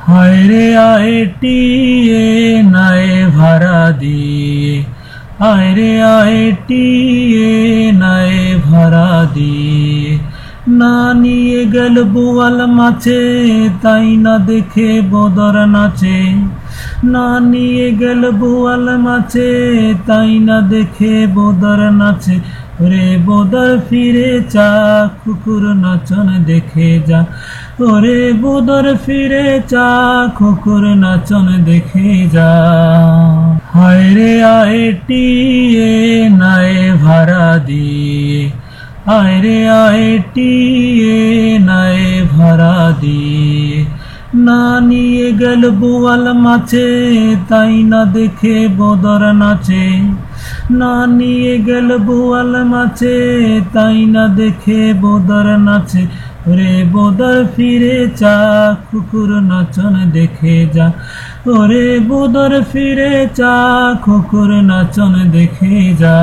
হায় রে আয়ে টিয়ে নায়ে ভাড়া দিয়ে, হায় রে আয়ে টিয়ে নায়ে ভাড়া দিয়ে, না নিয়ে গেল বোয়াল মাছে তাই না দেখে বদর নাচে, না নিয়ে গেল বোয়াল মাছে তাই না দেখে বদর নাচে। ওরে বদর ফিরে চা কুকুর নাচন দেখে যা, ওরে বদর ফিরে চা কুকুর নাচন দেখে যা। হায় রে আয়ে টিয়ে নায়ে ভাড়া দিয়ে, হায় রে আয়ে টিয়ে নায়ে ভাড়া দিয়ে, না নিয়ে গেল বোয়াল মাছে তাই না দেখে বদর নাচে, না নিয়ে গেল বোয়াল মাছে তাই না দেখে বদর নাচে। ওরে বদর ফিরে চা কুকুর নাচন দেখে যা, ওরে বদর ফিরে চা কুকুর নাচন দেখে যা।